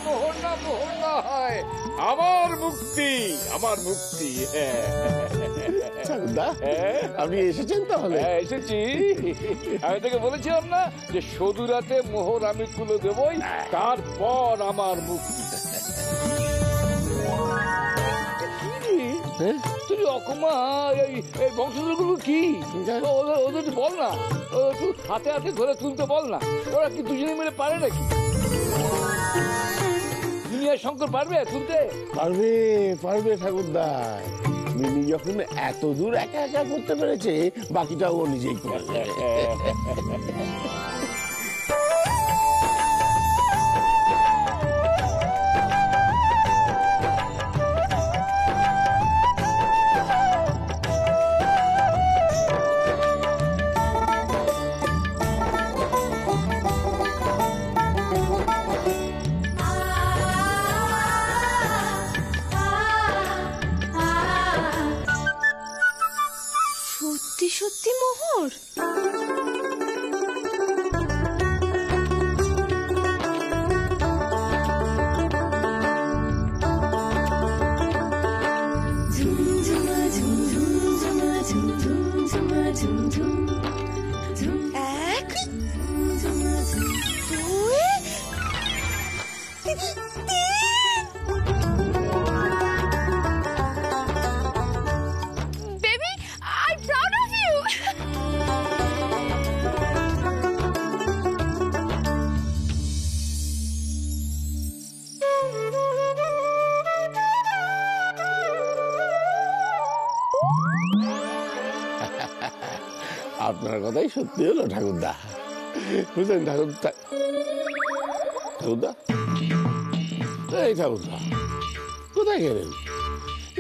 মোহর না হয় আমার মুক্তি, আমার মুক্তি। আপনি এসেছেন তাহলে? এসেছি। আমি তোকে বলেছিলাম না যে সদুরাতে মোহর আমি তুলে দেবই, তারপর আমার মুক্তি। তুই অকমা এই বংশধরগুলো কি ওদের বল না, একটু হাতে হাতে ধরে তুলতে বল না। ওরা কি দুজনে মিলে পারে নাকি? দুনিয়ার শঙ্কর পারবে তুলতে? পারবে পারবে ঠাকুরদা। মিনি যখন এত দূর একা একা করতে পেরেছে, বাকিটা ও নিজেই করবে। সত্যি মোহর? এক, দুই, Baby, I'm proud of you. আপনার কথাই সত্যি হলো ঠাকুরদা। বুঝলেন ঠাকুরদা? ঠাকুরদা, এই ঠাকুরদা কোথায় গেলেন?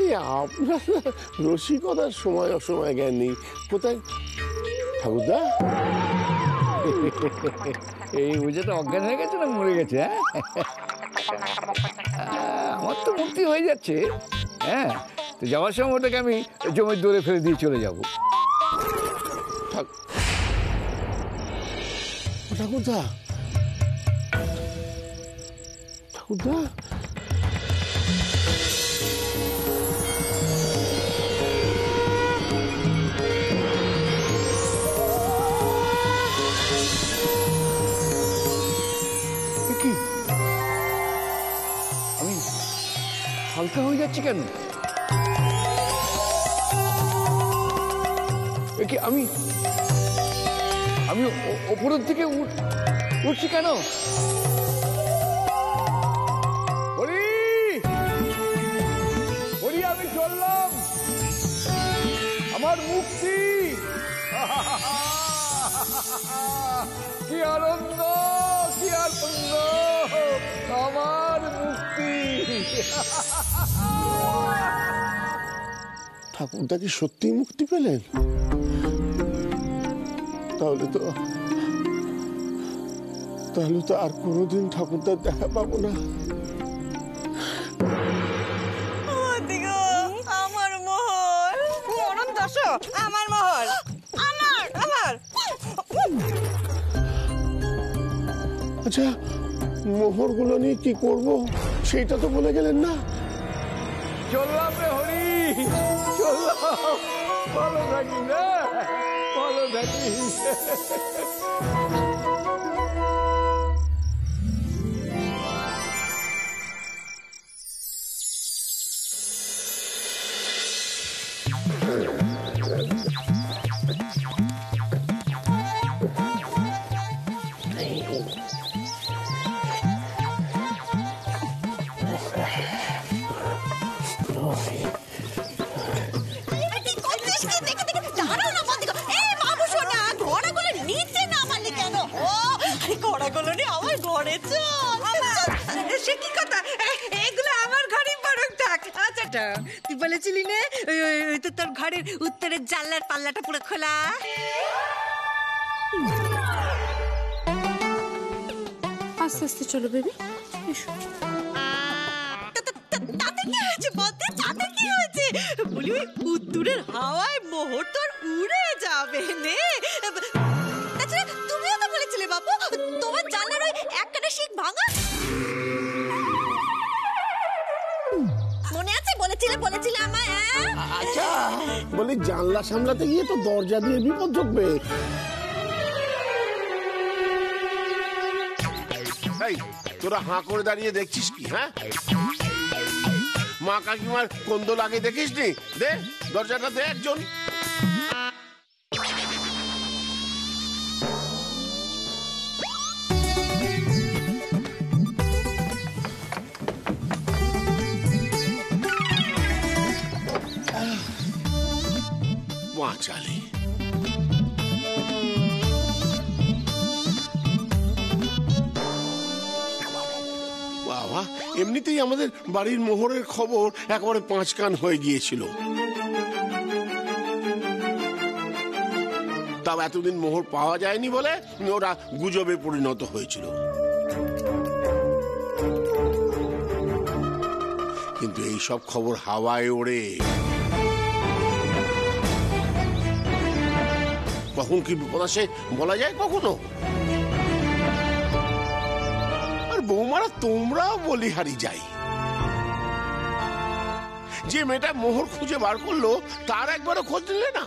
এই আপনার রসিকতার সময় অসময় জ্ঞান নেই। কোথায় ঠাকুরদা? এই বুঝেটা অজ্ঞান হয়ে গেছে না মরে গেছে? আমার তো মুক্তি হয়ে যাচ্ছে। হ্যাঁ, তো যাওয়ার সময় ওটাকে আমি জমির দৌড়ে ফেলে দিয়ে চলে যাবো। ঠাকুরদা, ঠাকুরদা, কি আমি হালকা হয়ে যাচ্ছি কেন? কি আমি আমি ওপরের দিকে উঠছি কেন? হরি হরি, আমি চললাম, আমার মুক্তি। কি আনন্দ, কি আনন্দ, আমার মুক্তি। ঠাকুরদা কি সত্যি মুক্তি পেলেন? তাহলে তো আর কোনোদিন ঠাকুরদার দেখা পাবো না। আমার মোহর, মরণ দশ, আমার মোহর, আমার আমার। আচ্ছা, মোহরগুলো নিয়ে কি করব সেটা তো বলে গেলেন না। চললাম রে হরি, চললাম, ভালো থাকি না, ভালো থাকি। তুই বলেছিলি না তোর ঘরের উত্তরের জানলার পাল্লাটা পুরো খোলা। আস্তে আস্তে চলো বেবি, এসো। তাতে কি হয়েছে বলতে? তাতে কি হয়েছে? বলি ওই উত্তরের হাওয়ায় মোহর তোর উড়ে যাবে নে। তাছাড়া তুমিও তো বলেছিলে বাবু তোমার জানলার ওই একখানা শিক ভাঙা। জানলা সামলাতে গিয়ে তো দরজা দিয়ে বিপদ ঢুকবে। এই তোরা হাঁ করে দাঁড়িয়ে দেখছিস কি? হ্যাঁ, মা কাকিমার কোন্দল আগে দেখিস নি? দে দরজাটা দে একজন। বাঁচালে বাবা, এমনিতেই আমাদের বাড়ির মোহরের খবর একেবারে 5 কান হয়ে গিয়েছিল। তাও এতদিন মোহর পাওয়া যায়নি বলে ওরা গুজবে পরিণত হয়েছিল। কিন্তু এই সব খবর হাওয়ায় ওড়ে, কখন কি বিপদ আসে বলা যায় কখনো। আর বৌমারা তোমরাও বলিহারি যাই। যে মেয়েটা মোহর খুঁজে বার করলো তার একবারও খোঁজ নিলে না।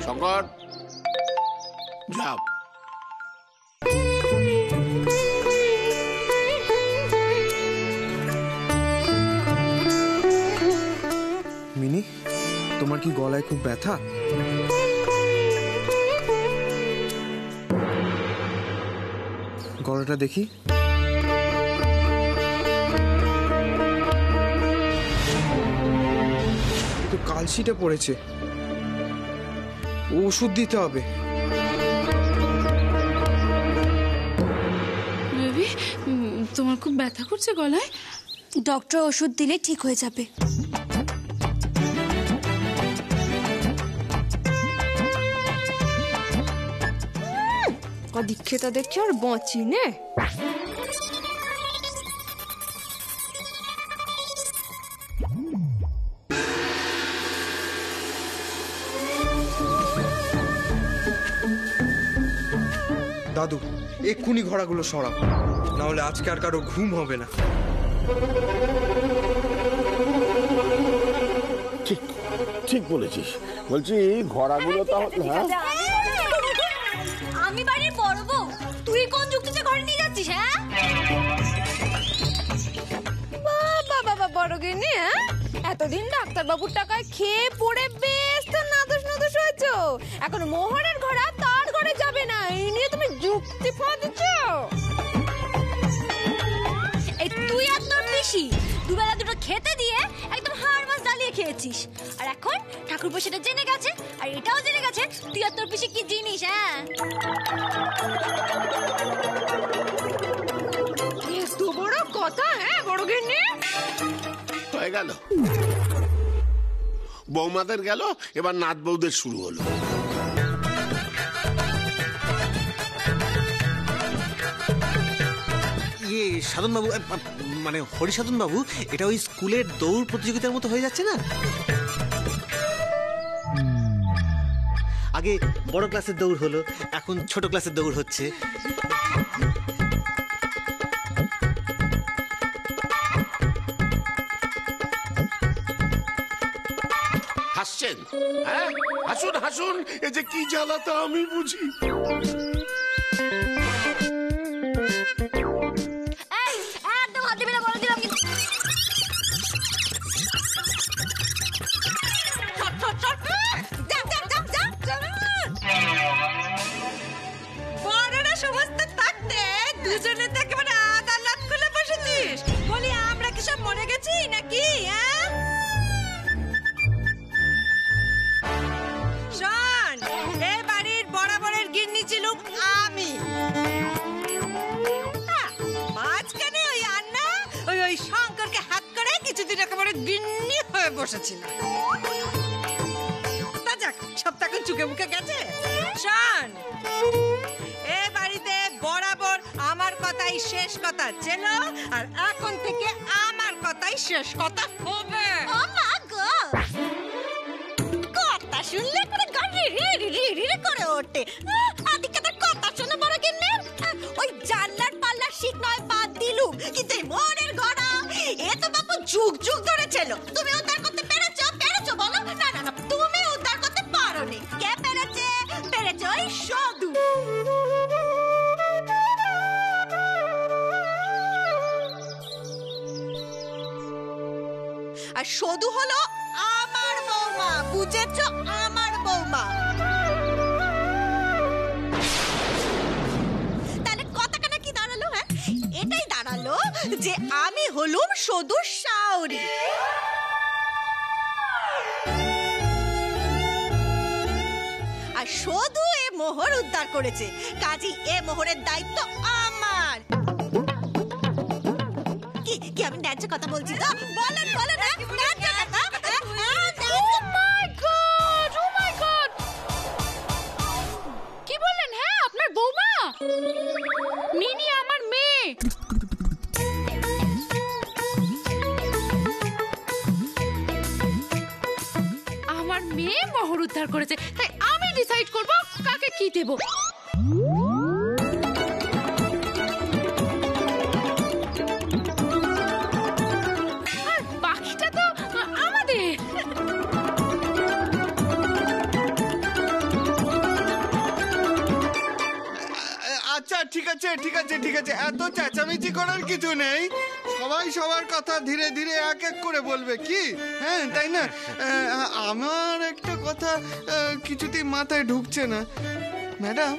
শঙ্কর যাও। মিনি, তোমার কি গলায় খুব ব্যথা? গলাটা দেখি। তো কালশিটে পড়েছে, ওষুধ দিতে হবে। বেবি, তোমার খুব ব্যথা করছে গলায়? ডক্টর ওষুধ দিলে ঠিক হয়ে যাবে। দীক্ষিতা দেখছি আর বাঁচি নে। দাদু, এক্ষুনি ঘোড়াগুলো সরাও, না হলে আজকে আর কারো ঘুম হবে না। ঠিক ঠিক বলেছিস। বলছি ঘোড়াগুলো তাহলে, হ্যাঁ আমি বাড়ির বড় বউ, তুই কোন যুক্তিতে ঘরে নিয়ে যাচ্ছিস? হ্যাঁ বাবা বাবা, বড় গিন্নি, এতদিন ডাক্তারবাবুর টাকায় খেয়ে পড়ে বেশ তো নাদুস নাদুস হয়েছো, এখন মোহরের ঘোড়া তার ঘরে যাবে না, এই নিয়ে তুমি যুক্তি পাচ্ছ? এই তুই আর তোর পিসি দুবেলা দুটো খেতে দিয়ে একদম হাড় মাছ জ্বালিয়ে খেয়েছিস, আর এখন ঠাকুরপো সেটা জেনে গেছে, আর এটাও জেনে গেছে তুই আর তোর পিসি কি জিনিস। হ্যাঁ, এত বড় কথা? হ্যাঁ বড় গিন্নি, হয়ে গেল। বৌমাদের গেল, এবার নাত বৌদের শুরু হলো। সাধন বাবু, মানে হরিসাধন বাবু, এটা ওই স্কুলের দৌড় প্রতিযোগিতার মতো হয়ে যাচ্ছে না? আগে বড় ক্লাসের দৌড় হলো, এখন ছোট ক্লাসের দৌড় হচ্ছে। হাসছেন? হ্যাঁ, হাসুন হাসুন, এ যে কি জ্বালাতা আমি বুঝি। একদম হাত দিবি না বলে দিলাম। বড়রা সমস্ত থাকতে দুজনে তো একেবারে আদালত খুলে বসেছিস। বলি আমরা কি সব মরে গেছি নাকি? শোন, এ বাড়ির বরাবরের গিন্নি ছিলুম আমি। মাঝখানে ওই আন্না ওই শঙ্করকে হাত করে কিছুদিন একেবারে গিন্নি হয়ে বসেছিল। তা যাক, সব তখন চুকে মুখে গেছে। শোন, এ বাড়িতে বরাবর আমার কথাই শেষ কথা ছিল, আর এখন থেকে আমার কথাই শেষ কথা হবে। ও মা গো, কথা শুনলে করে গাড়ি রি রি রি রি করে ওঠে। আদিকে তার কথা শুনে কিন্তু এই মোহরের ঘোড়া এ তো বাপু যুগ যুগ ধরে ছিল। তুমি উদ্ধার করতে পেরেছো? পেরেছো বলো? না না না, তুমি উদ্ধার করতে পারোনি। কে পেরেছে? পেরেছে ওই সদু। আর সদু হলো আমার বৌমা, বুঝেছো? আমার বৌমা। তাহলে কথাটা কি দাঁড়ালো? হ্যাঁ, এটাই দাঁড়ালো যে আমি হলুম সদুর শাওরি। আর সদু এ মোহর উদ্ধার করেছে, কাজী এ মোহরের দায়িত্ব আমার। কি কি আমি ন্যায্য কথা বলছি তো? বলেন বলো না, ন্যায্য কথা। কি বললেন? হ্যাঁ, আপনার বৌমা মিনি আমার মেয়ে। আমার মেয়ে মোহর উদ্ধার করেছে, তাই আমি ডিসাইড করব কাকে কি দেব। আর বাকিটা তো আমাদের। আচ্ছা ঠিক আছে ঠিক আছে ঠিক আছে, এত চেঁচামেচি করার কিছু নেই। সবাই সবার কথা ধীরে ধীরে এক এক করে বলবে, কি? হ্যাঁ তাই না? আমার একটা কথা কিছুতেই মাথায় ঢুকছে না ম্যাডাম,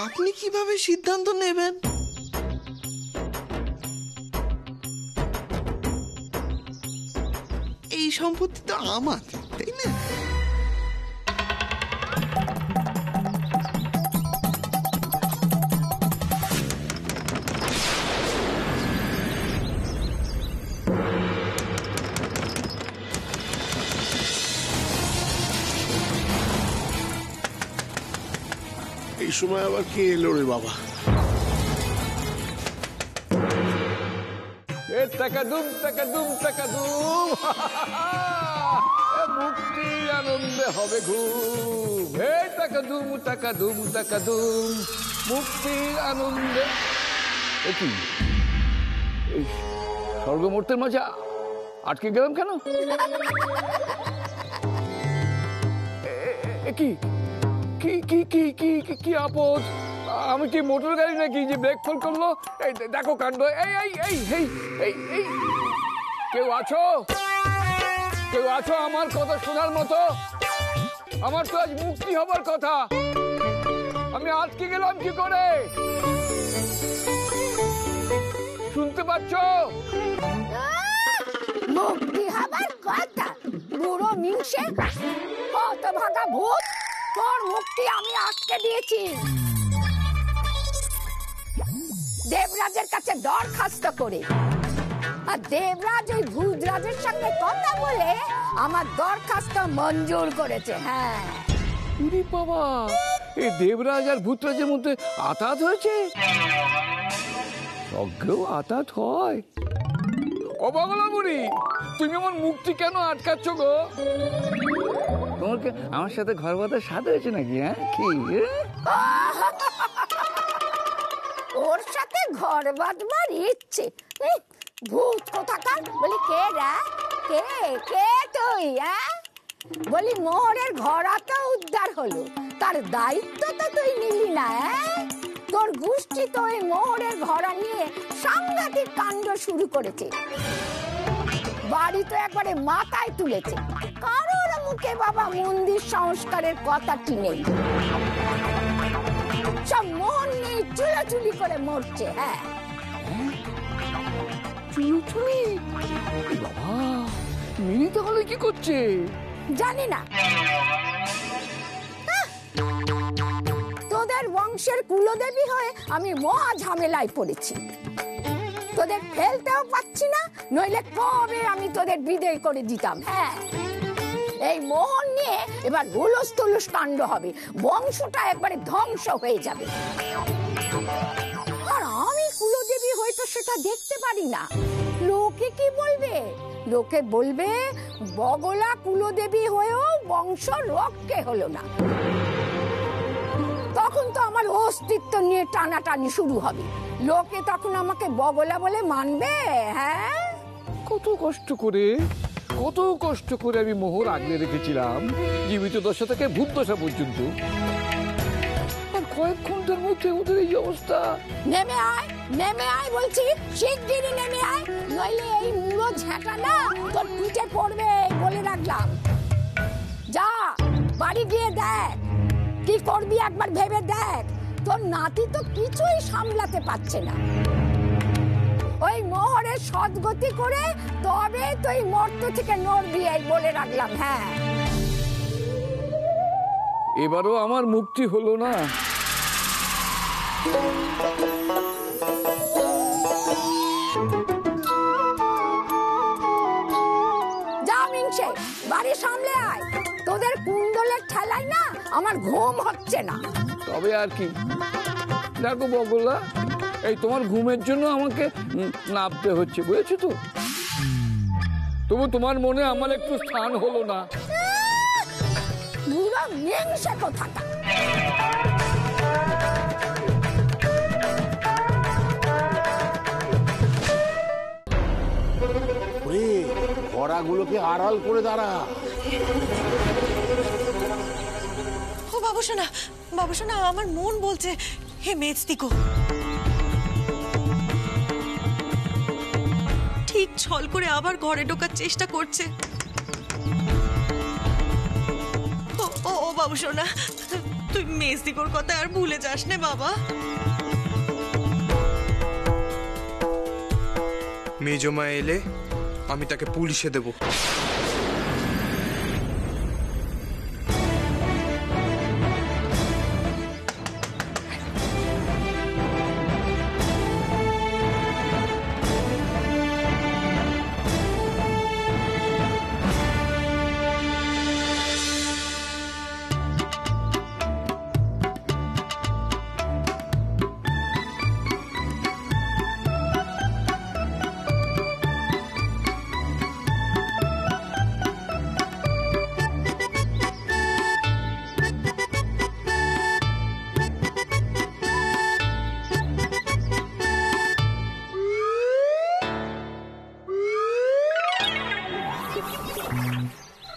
আপনি কিভাবে সিদ্ধান্ত নেবেন? এই সম্পত্তি তো আমার, তাই না? এই সময় আবার কে এলো রে বাবা? টাকা দুম টাকা দুম টাকা দুম, মুক্তির আনন্দে হবে ঘুম। হে টাকা দুম টাকা দুম টাকা দুম, মুক্তির আনন্দে। কি এই স্বর্গমূর্তের মাঝে আটকে গেলাম কেন? কি কি কি কি কি কি আপদ? আমি কি মোটর গাড়ি নাকি যে ব্রেক ফেল করলো? এই দেখো কাণ্ড। এই এই এই এই এই এই কেউ আছো? কেউ আছো আমার কথা শোনার মতো? আমার তো আজ মুক্তি হবার কথা, আমি আটকে গেলাম কি করে? শুনতে পাচ্ছ? মুক্তি হবার কথা? বুড়ো মিংসে হতভাগা ভূত, তোর মুক্তি আমি আটকে দিয়েছি। দেবরাজের কাছে দরখাস্ত করে, আর দেবরাজ ওই ভূতরাজের সঙ্গে কথা বলে আমার দরখাস্ত মঞ্জুর করেছে। হ্যাঁ বাবা, এই দেবরাজ আর ভূতরাজের মধ্যে আতাত হয়েছে? অজ্ঞেও আতাত হয়? ও বাংলা বুড়ি, তুমি আমার মুক্তি কেন আটকাচ্ছ গো? তোমাকে আমার সাথে ঘর বাঁধার স্বাদ হয়েছে নাকি? হ্যাঁ কি ওর সাথে ঘর বাঁধবার ইচ্ছে? ভূত কোথাকার! বলি কে রে? কে কে তুই? বলি মোহরের ঘোড়া তো উদ্ধার হলো, তার দায়িত্ব তো তুই নিলি না। তোর গোষ্ঠী তো এই মোহরের ঘোড়া নিয়ে সাংঘাতিক কাণ্ড শুরু করেছে, বাড়ি তো একবারে মাথায় তুলেছে। কারোর মুখে বাবা মন্দির সংস্কারের কথাটি নেই, সব মোহন নিয়ে চুলাচুলি করে মরছে। হ্যাঁ চুলচুলি? বাবা, মিনি তাহলে কি করছে জানি না। তোদের বংশের কুলদেবী হয়ে আমি মহা ঝামেলায় পড়েছি, তোদের ফেলতেও পাচ্ছি না, নইলে কবে আমি তোদের বিদায় করে দিতাম। হ্যাঁ, এই মোহন নিয়ে এবার হুলুস তুলুস কাণ্ড হবে, বংশটা একবারে ধ্বংস হয়ে যাবে। আর আমি কুলদেবী হয়তো সেটা দেখতে পারি না, লোকে কি বলবে? লোকে বলবে বগলা কুলদেবী হয়েও বংশ রক্ষে হলো না। তখন তো আমার অস্তিত্ব নিয়ে টানাটানি শুরু হবে। লোকে তখন আমাকে বগলা বলে মানবে। হ্যাঁ, কত কষ্ট করে আমি মোহর আগলে রেখেছিলাম, জীবিত দশা থেকে ভূত দশা পর্যন্ত। আর কয়েক ঘন্টার মধ্যে ওদের এই অবস্থা। নেমে আয় বলছি, শিগগিরই নেমে আয়, নইলে এই মুড়ো ঝাঁটা না তোর পিঠে পড়বে বলে রাখলাম। যা বাড়ি গিয়ে দেখ কি করবি, একবার ভেবে দেখ। তোর নাতি তো কিছুই সামলাতে পারছে না। ওই মোহরের সদ্গতি করে তবে তুই মর্ত থেকে নড়বি, এই বলে রাখলাম। হ্যাঁ, এবারও আমার মুক্তি হলো না। যা মিনসে, বাড়ি সামলে আয়। তোদের কুণ্ডলের ঠেলায় না আমার ঘুম হচ্ছে না। তবে আর কি, দেখো বগলা, এই তোমার ঘুমের জন্য আমাকে নামতে হচ্ছে, বুঝেছো তো? তবু তোমার মনে আমার একটু স্থান হলো না। বুড়ো মিনসে কোথাটা। ঘোড়াগুলোকে আড়াল করে দাঁড়া। ও বাবুসোনা, আমার মন বলছে হে মেজদিগো। ঠিক ছল করে আবার ঘরে ঢোকার চেষ্টা করছে। ও বাবুসোনা, তুই মেজদিগোর কথা আর ভুলে যাস না বাবা। মেজমা এলে আমি তাকে পুলিশে দেব।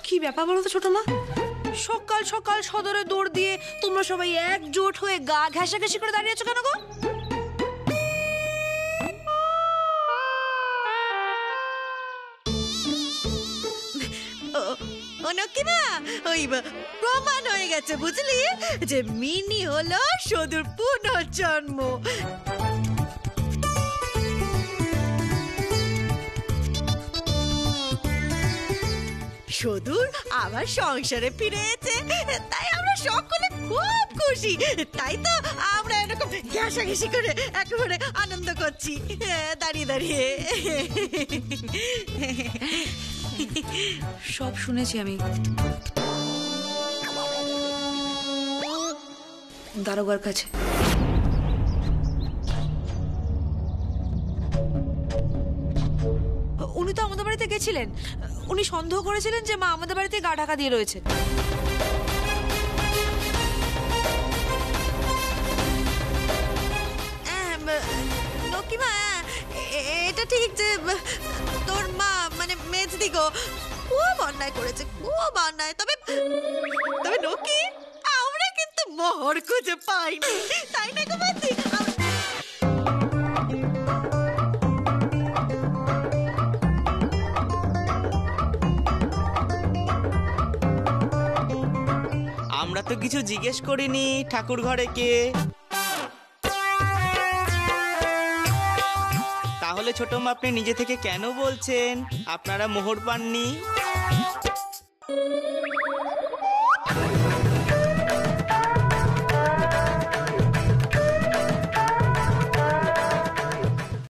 কি ব্যাপার বলো তো ছোট মা? সকাল সকাল সদরে দৌড় দিয়ে তোমরা সবাই একজোট হয়ে গা ঘেঁষাঘেঁষি করে দাঁড়িয়ে আছো কেন গো? অনকিমা, ওই প্রমাণ হয়ে গেছে বুঝলি যে মিনি হলো সদুর পুনর্জন্ম। সদুর আবার সংসারে ফিরেছে, তাই আমরা সকলে খুব খুশি। তাই তো আমরা এরকম ঘেঁষাঘেঁষি করে একেবারে আনন্দ করছি দাঁড়িয়ে দাঁড়িয়ে। সব শুনেছি আমি। দারোগার কাছে উনি তো আমাদের বাড়িতে গেছিলেন। উনি সন্দেহ করেছিলেন যে মা আমাদের বাড়িতে গা ঢাকা দিয়ে রয়েছে। নকিমা, এটা ঠিক যে তোর মা মানে মেজদিগো খুব অন্যায় করেছে, খুব অন্যায়। তবে নকি, আমরা কিন্তু মোহর খুঁজে পাইনি, তাই না গো বাতি? আমরা তো কিছু জিজ্ঞেস করিনি ঠাকুর ঘরে কে। তাহলে ছোট মা আপনি নিজে থেকে কেন বলছেন আপনারা মোহর পাননি?